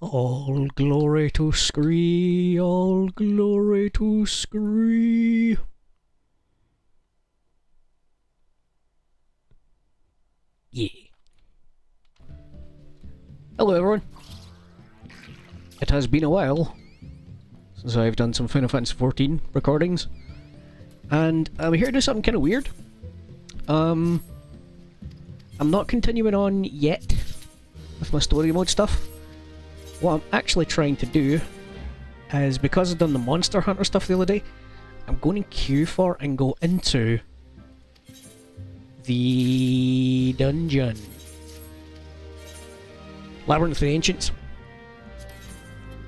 All glory to Scree, all glory to Scree. Yeah. Hello everyone. It has been a while since I've done some Final Fantasy XIV recordings, and I'm here to do something kind of weird. I'm not continuing on yet with my story mode stuff. What I'm actually trying to do is, because I've done the Monster Hunter stuff the other day, I'm going to queue for and go into the dungeon. Labyrinth of the Ancients.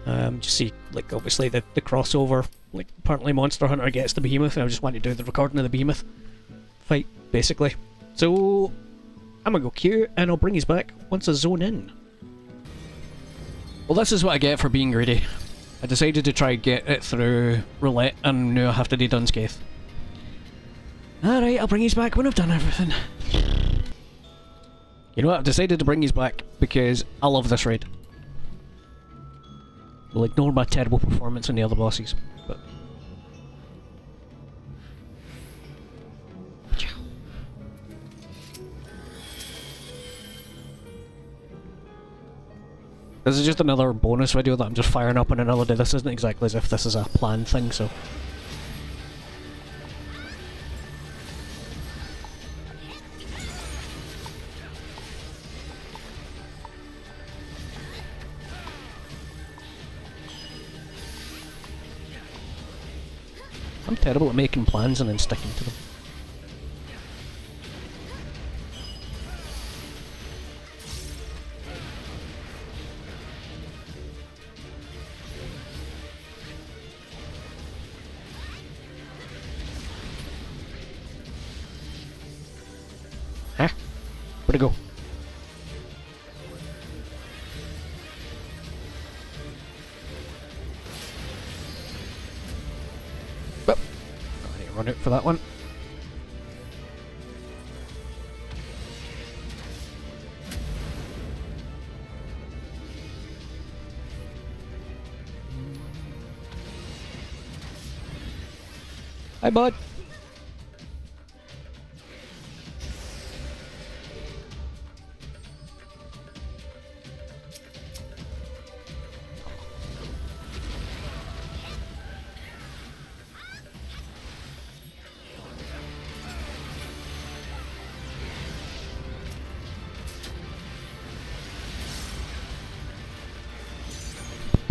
Just see, like, obviously the crossover. Like, apparently Monster Hunter gets the behemoth, and I just want to do the recording of the behemoth fight, basically. So, I'm gonna go queue, and I'll bring you back once I zone in. Well, this is what I get for being greedy. I decided to try get it through roulette, and now I have to do unscathed. Alright, I'll bring you back when I've done everything. You know what, I've decided to bring you back because I love this raid. We'll ignore my terrible performance on the other bosses, but... This is just another bonus video that I'm just firing up on another day. This isn't exactly as if this is a planned thing, so... I'm terrible at making plans and then sticking to them. Huh? Where'd it go? Well, I need to run out for that one. Hi, bud.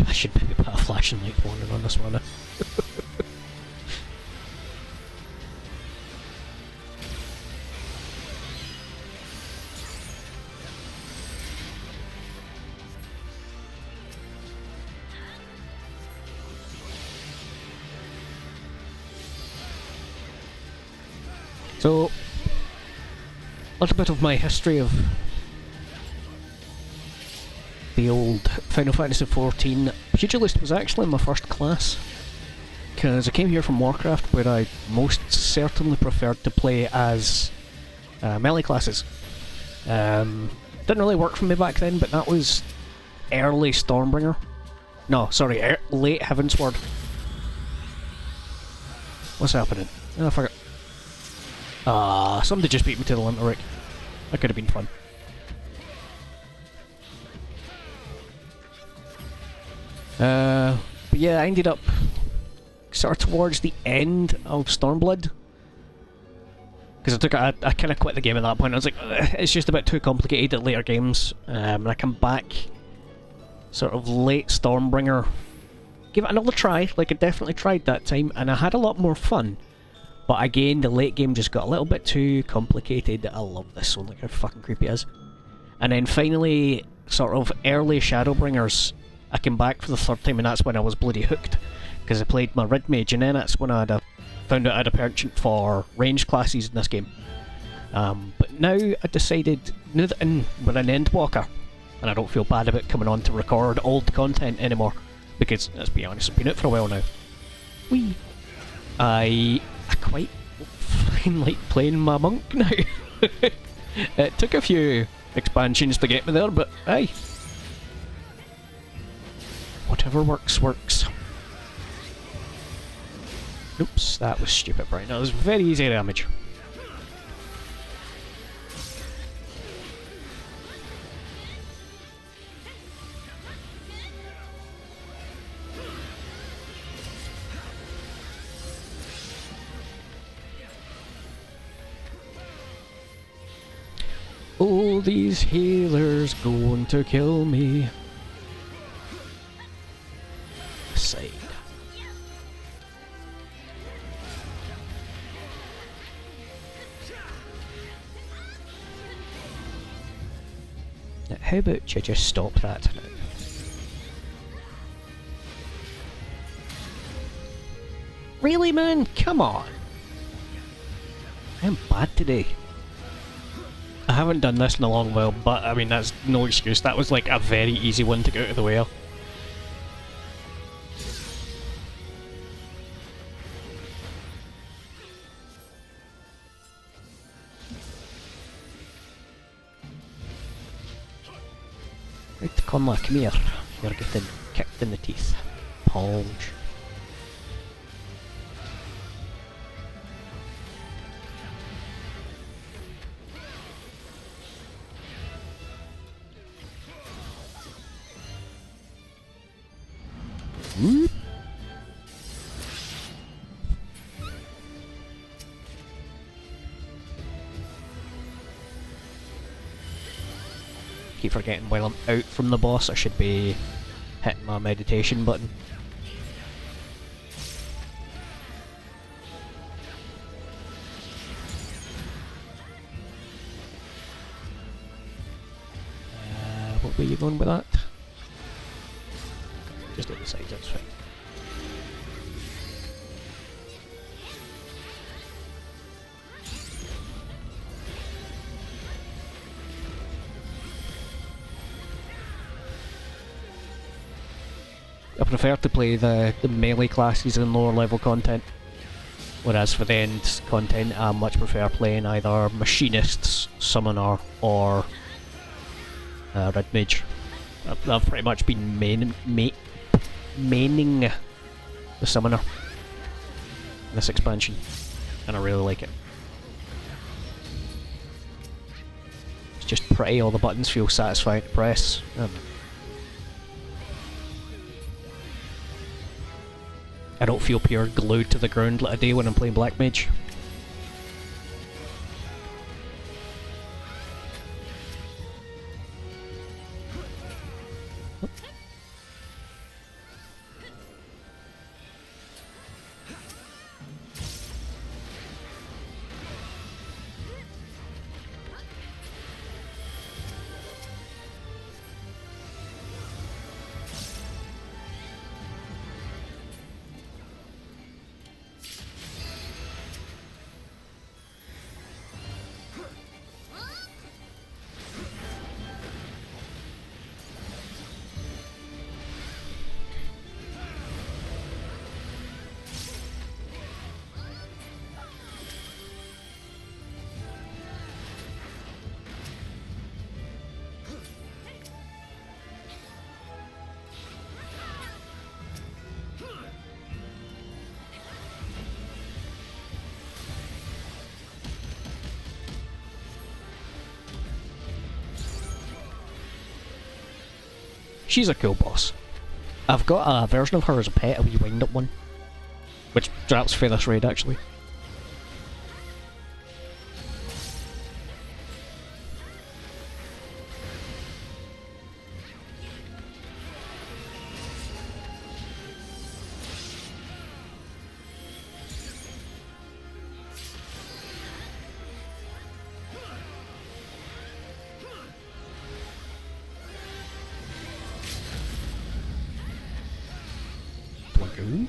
I should maybe put a flashing light warning on this one. So, a little bit of my history of the old Final Fantasy XIV. Pugilist was actually my first class, because I came here from Warcraft, where I most certainly preferred to play as melee classes. Didn't really work for me back then, but that was early Stormbringer. No, sorry, late Heavensward. What's happening? Oh, I forgot. Somebody just beat me to the Limerick. That could have been fun. But yeah, I ended up sort of towards the end of Stormblood, because I kind of quit the game at that point. I was like, it's just a bit too complicated at later games. And I come back sort of late Stormbringer, give it another try. Like, I definitely tried that time, and I had a lot more fun. But again, the late game just got a little bit too complicated. I love this one, like how fucking creepy it is. And then finally, sort of early Shadowbringers, I came back for the third time, and that's when I was bloody hooked, because I played my Red Mage, and then that's when I found out I had a penchant for ranged classes in this game. But now I decided, now that we're an Endwalker, and I don't feel bad about coming on to record old content anymore, because, let's be honest, I've been out for a while now. Whee! I quite like playing my monk now. It took a few expansions to get me there, but aye. Whatever works, works. Oops, that was stupid, Brian. That was very easy damage. All these healers going to kill me. Side. Now, how about you just stop that now? Really, man? Come on. I'm bad today. I haven't done this in a long while, but I mean, that's no excuse. That was like a very easy one to get out of the way of. Right, Conla, come here. You're getting kicked in the teeth. Polge. Whoop. Keep forgetting while I'm out from the boss I should be hitting my meditation button. What were you going with that? Just at the sides, that's fine. I prefer to play the melee classes in lower level content, whereas for the end content I much prefer playing either Machinists, Summoner, or Red Mage. I've pretty much been maining the Summoner in this expansion, and I really like it. It's just pretty, all the buttons feel satisfying to press. I don't feel pure glued to the ground like I do when I'm playing Black Mage. She's a cool boss. I've got a version of her as a pet, a wee wind-up one, which drops Feather's Raid actually. Ooh.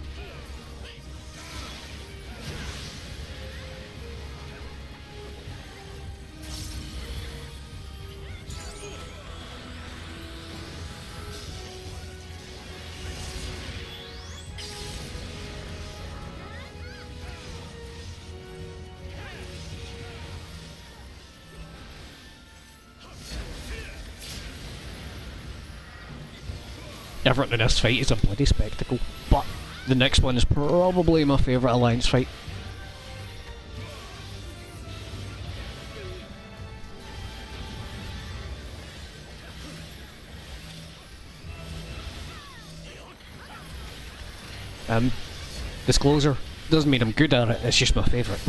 Everything in this fight is a bloody spectacle, but the next one is probably my favourite Alliance fight. Disclosure, doesn't mean I'm good at it, it's just my favourite.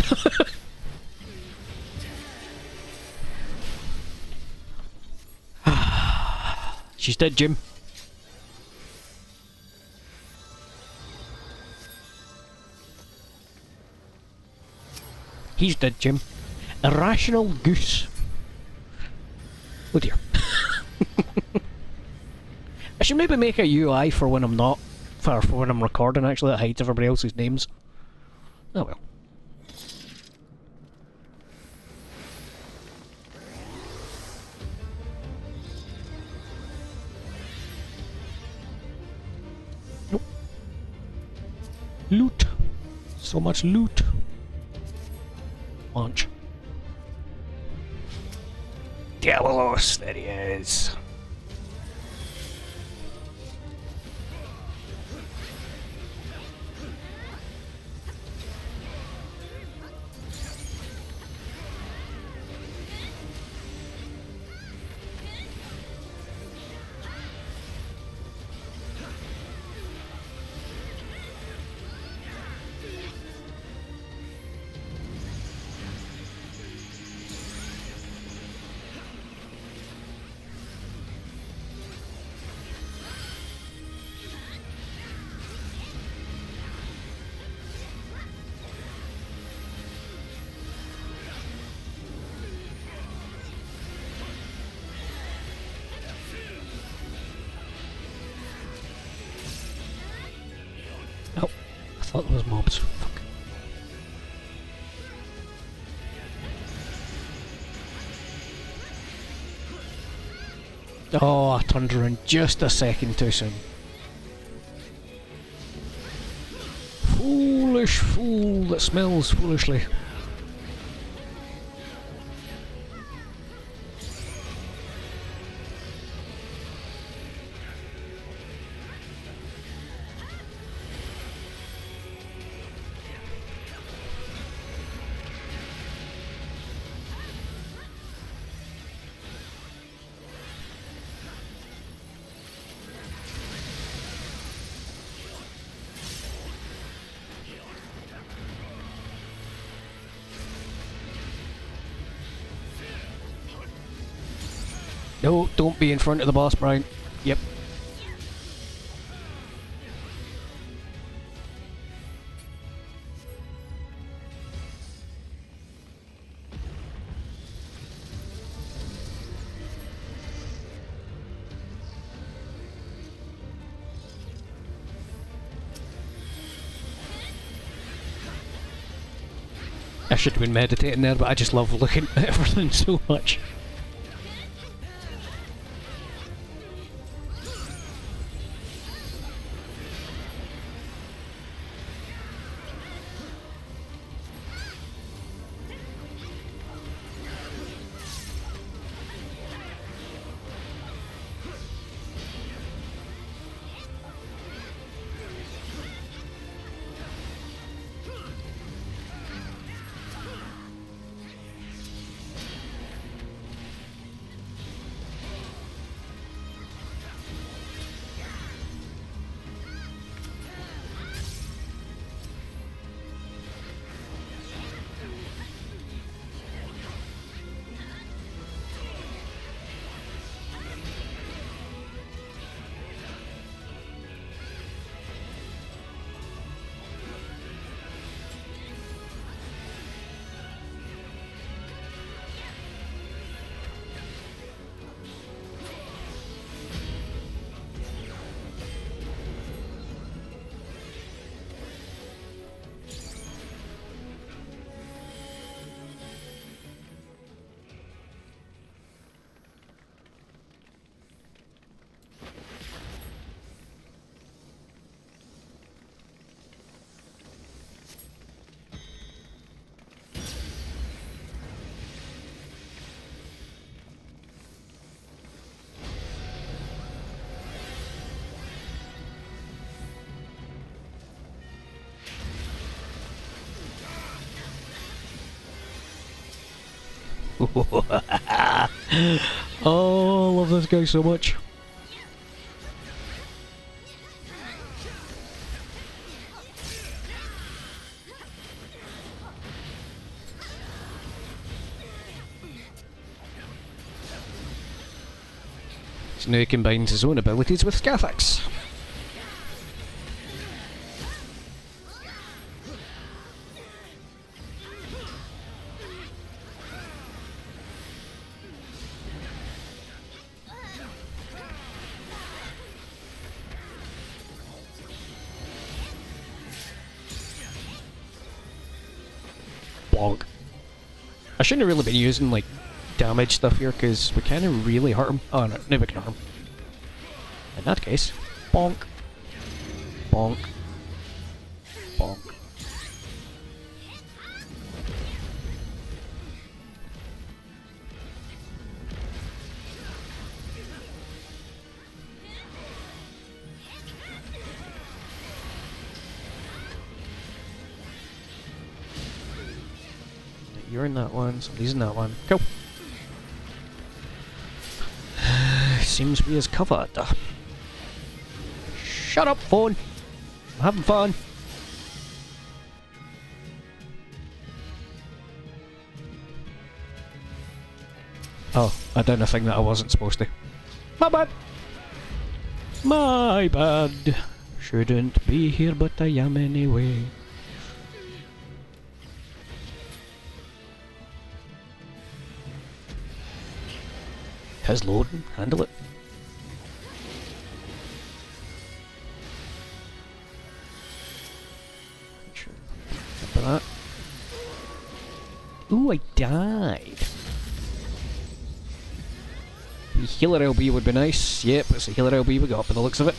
She's dead, Jim. He's dead, Jim. Irrational goose. Oh dear. I should maybe make a UI for when I'm not, for when I'm recording actually, that hides everybody else's names. Oh well. Nope. Loot. So much loot. Launch. Diabolos, there he is. Oh, I thought there was mobs. Fuck. Oh, I turned around just a second too soon. Foolish fool that smells foolishly. No, don't be in front of the boss, Brian. Yep. I should have been meditating there, but I just love looking at everything so much. Oh, I love this guy so much. So now he combines his own abilities with Scathix. Bonk. I shouldn't have really been using like damage stuff here because we can't really hurt him. Oh no, now we can hurt him. In that case, bonk, bonk, bonk. You're in that one, somebody's in that one. Go! Seems we is covered. Shut up, phone! I'm having fun! Oh, I done a thing that I wasn't supposed to. My bad! My bad! Shouldn't be here, but I am anyway. His loading, handle it. Sure. That. Ooh, I died. The healer LB would be nice. Yep, it's a healer LB we got by the looks of it.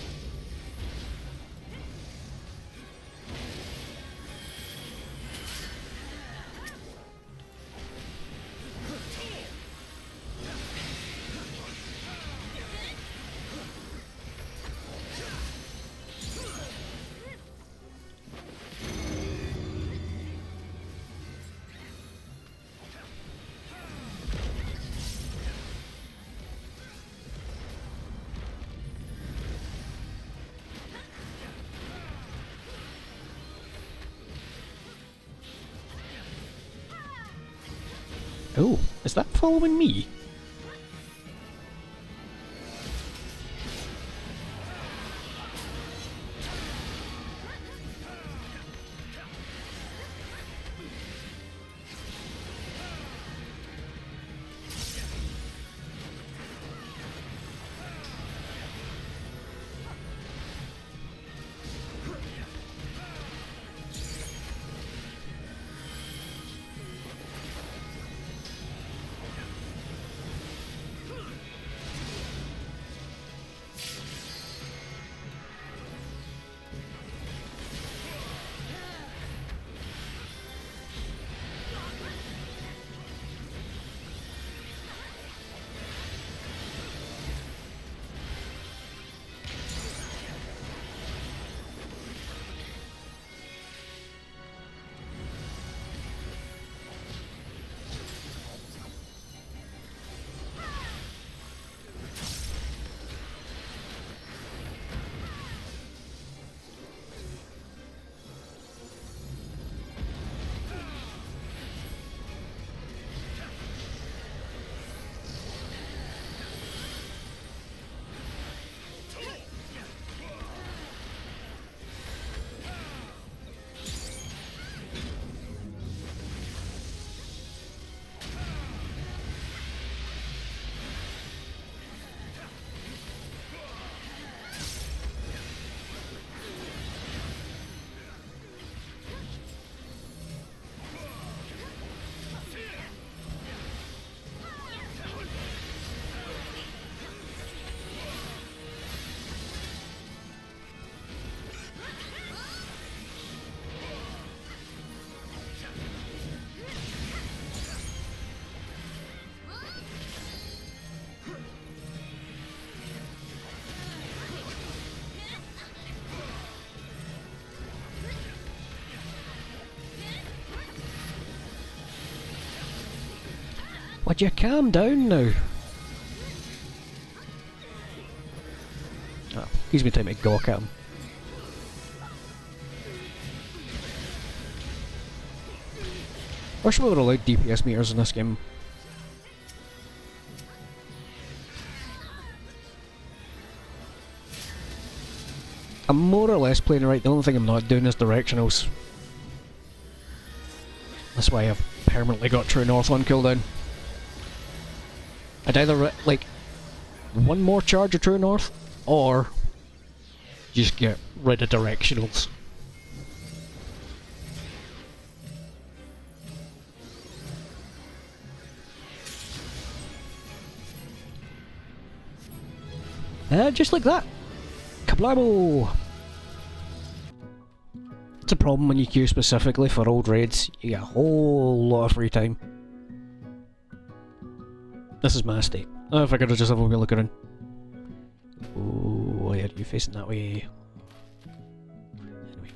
Oh, is that following me? Would you calm down now? Oh, gives me time to gawk at him. Wish we were allowed DPS meters in this game. I'm more or less playing right. The only thing I'm not doing is directionals. That's why I've permanently got True North on cooldown. I'd either like one more charge of True North, or just get rid of directionals. Just like that. Kablamo! It's a problem when you queue specifically for old raids. You get a whole lot of free time. This is my estate. Oh, if I could have just have a wee look around. Oh, why are you facing that way? Anyway.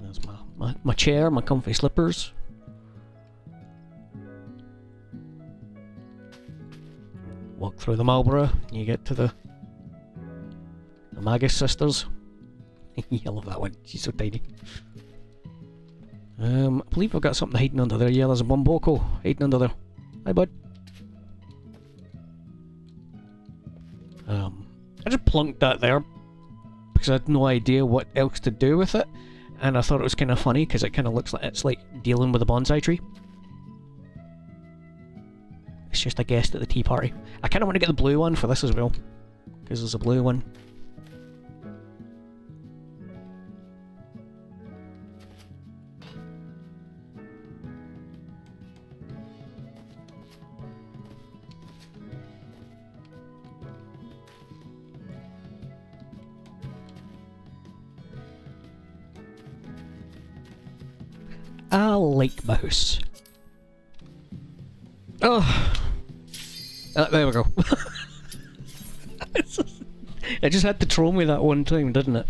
There's my chair, my comfy slippers. Walk through the Marlborough, and you get to the Magus sisters. I love that one, she's so tiny. I believe I've got something hiding under there. Yeah, there's a Bomboko hiding under there. Hi, bud. I just plunked that there because I had no idea what else to do with it, and I thought it was kind of funny because it kind of looks like it's like dealing with a bonsai tree. It's just a guest at the tea party. I kind of want to get the blue one for this as well, because there's a blue one. I like mouse. Oh, there we go. It just had to troll me that one time, didn't it?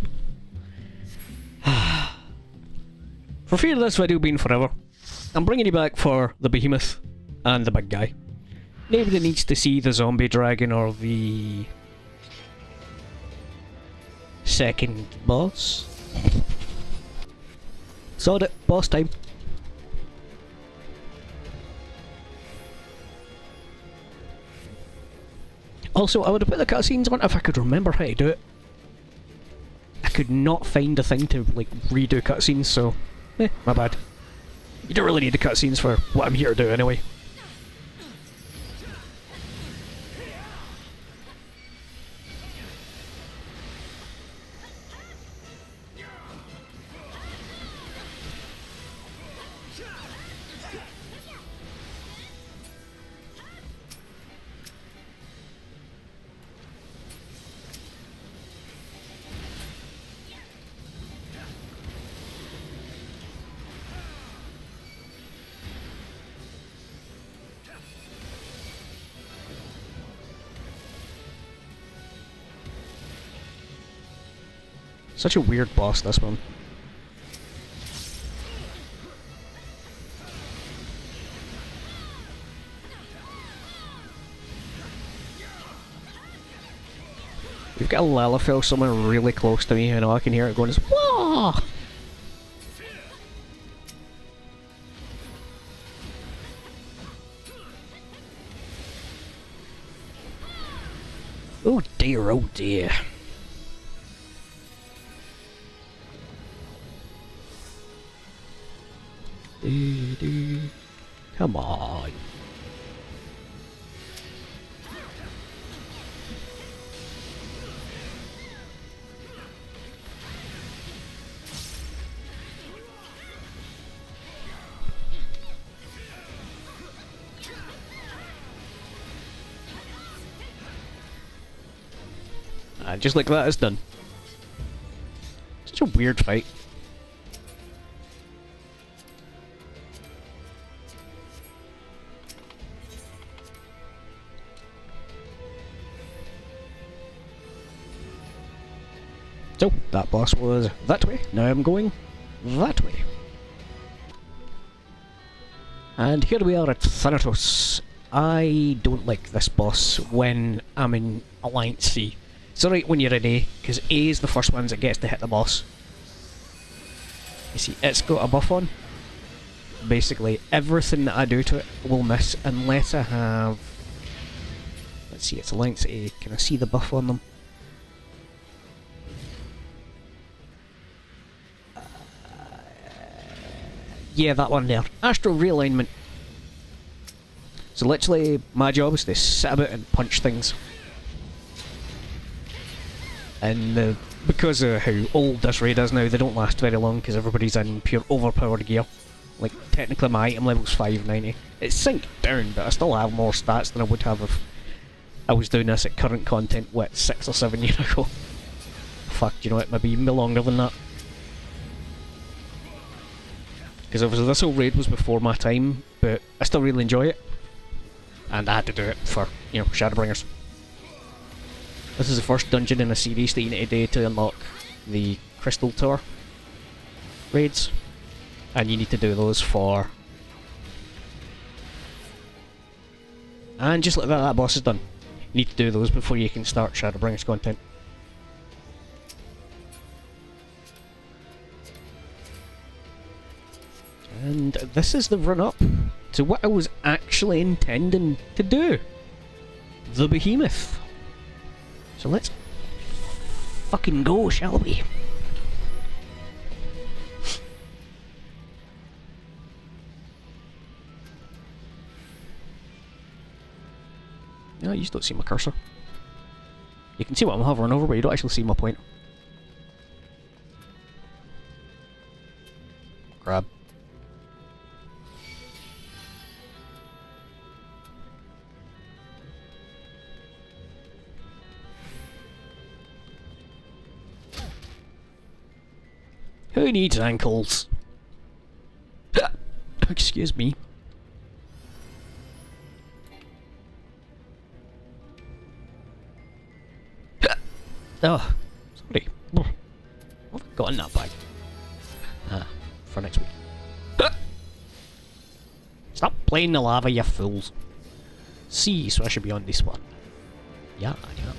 For fear of this video being forever, I'm bringing you back for the behemoth and the big guy. Nobody needs to see the zombie dragon or the second boss. Sod it, boss time. Also, I would have put the cutscenes on if I could remember how to do it. I could not find a thing to, like, redo cutscenes, so... my bad. You don't really need the cutscenes for what I'm here to do anyway. Such a weird boss, this one. We've got a Lalafell somewhere really close to me, I know I can hear it going, "Wah!" Oh dear, oh dear. Come on. Just like that, it's done. Such a weird fight. So, that boss was that way. Now I'm going that way. And here we are at Thanatos. I don't like this boss when I'm in Alliance C. It's alright when you're in A, because A is the first ones that gets to hit the boss. You see, it's got a buff on. Basically, everything that I do to it will miss unless I have... Let's see, it's Alliance A. Can I see the buff on them? Yeah, that one there. Astral Realignment. So literally, my job is to sit about and punch things. And because of how old this raid is now, they don't last very long because everybody's in pure overpowered gear. Like, technically my item level's 590. It's synced down, but I still have more stats than I would have if I was doing this at current content, what, 6 or 7 years ago? Fuck, you know what, maybe even longer than that. Because obviously this whole raid was before my time, but I still really enjoy it. And I had to do it for, you know, Shadowbringers. This is the first dungeon in a series that you need to do to unlock the Crystal Tower raids. And you need to do those for... And just like that, that boss is done. You need to do those before you can start Shadowbringers content. And this is the run-up to what I was actually intending to do. The Behemoth. So let's fucking go, shall we? No, you just don't see my cursor. You can see what I'm hovering over, but you don't actually see my pointer. Grab. Who needs ankles? Excuse me. Oh, sorry. What have I got in that bag? Ah, for next week. Stop playing the lava, you fools. See, so I should be on this one. Yeah, yeah.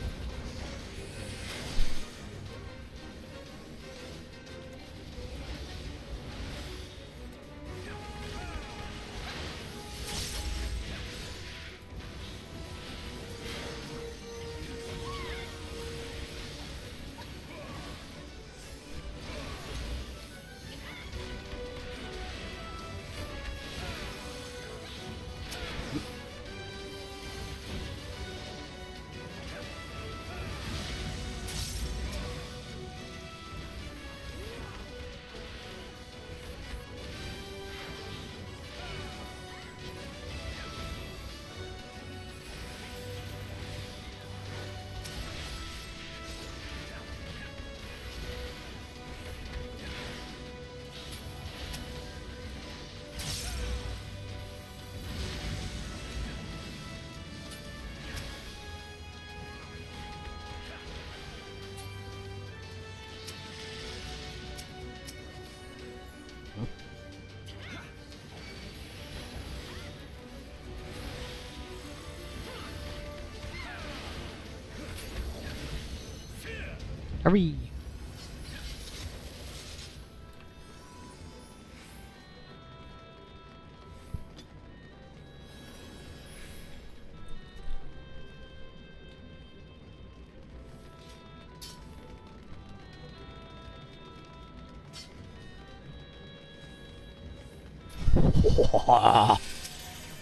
Hurry!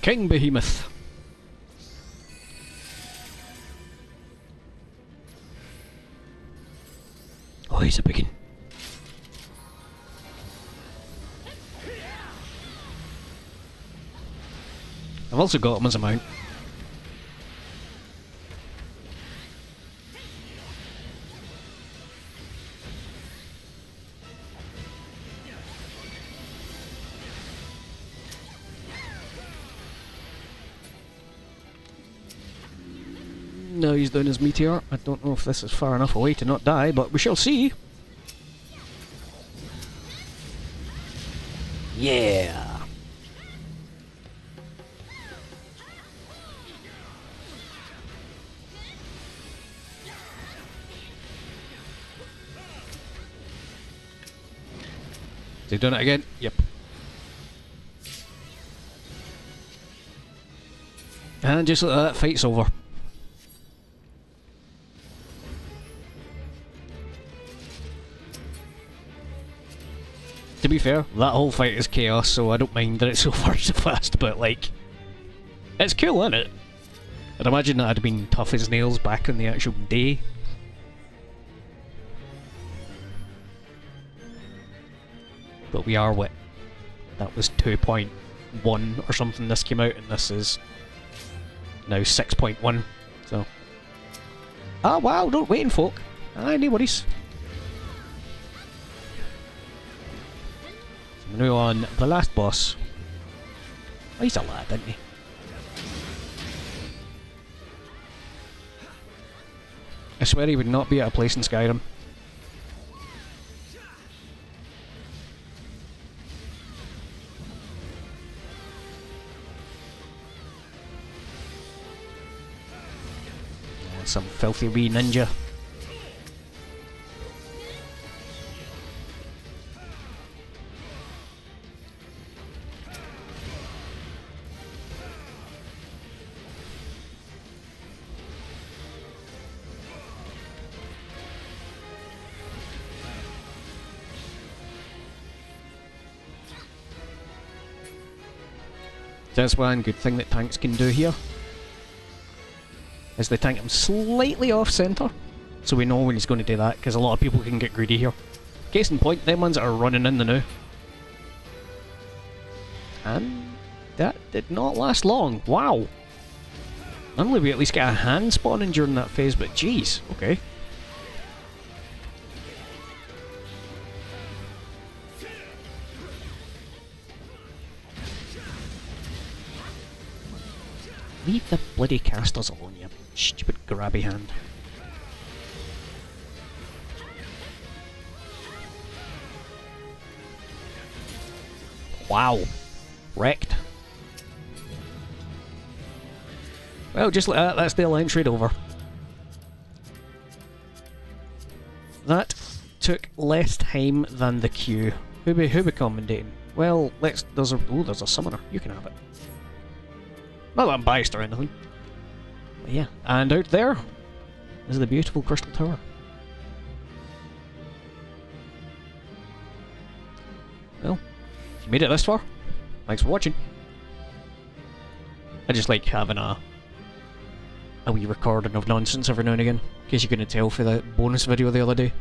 King Behemoth. Oh, he's a biggin. I've also got him as a mount. No, he's doing his meteor. I don't know if this is far enough away to not die, but we shall see. Yeah! Is he doing it again? Yep. And just like that, fight's over. To be fair, that whole fight is chaos, so I don't mind that it's over so fast, but like, it's cool, isn't it? I'd imagine that had been tough as nails back on the actual day. But we are what? That was 2.1 or something this came out, and this is now 6.1, so... Ah, wow, don't waiting folk. Ah, no worries. So we're now on the last boss. Oh, he's a lad, isn't he? I swear he would not be at a place in Skyrim. Some filthy wee ninja. That's one good thing that tanks can do here. Is they tank him slightly off centre, so we know when he's going to do that, because a lot of people can get greedy here. Case in point, them ones that are running in the now. And that did not last long. Wow. Normally we at least get a hand spawning during that phase, but jeez, okay. Leave the bloody casters alone, you stupid grabby hand. Wow. Wrecked. Well, just like that, that's the alliance raid over. That took less time than the queue. Who be commentating? Well, there's a summoner. You can have it. Not that I'm biased or anything. But yeah, and out there is the beautiful Crystal Tower. Well, if you made it this far, thanks for watching. I just like having a wee recording of nonsense every now and again, in case you couldn't tell for the bonus video the other day.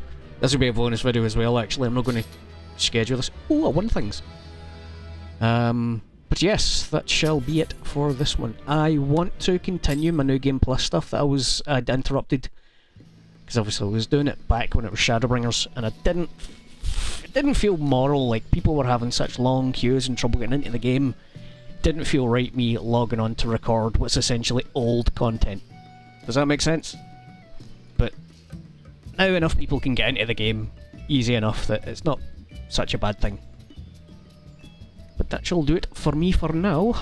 This will be a bonus video as well, actually. I'm not going to schedule this. Oh, I won things. But yes, that shall be it for this one. I want to continue my New Game Plus stuff that I'd interrupted, because obviously I was doing it back when it was Shadowbringers, and it didn't feel moral. Like, people were having such long queues and trouble getting into the game. Didn't feel right me logging on to record what's essentially old content. Does that make sense? But now enough people can get into the game easy enough that it's not such a bad thing. But that shall do it for me for now.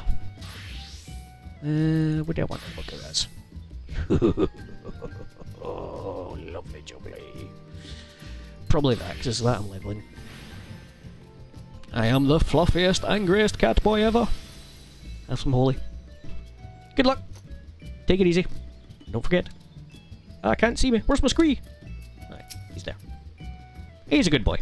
What do I want to look at this? Oh, lovely jubbly. Probably that, because it's that I'm leveling. I am the fluffiest, angriest cat boy ever. Have some holy. Good luck. Take it easy. Don't forget. I can't see me. Where's my scree? Right, he's there. He's a good boy.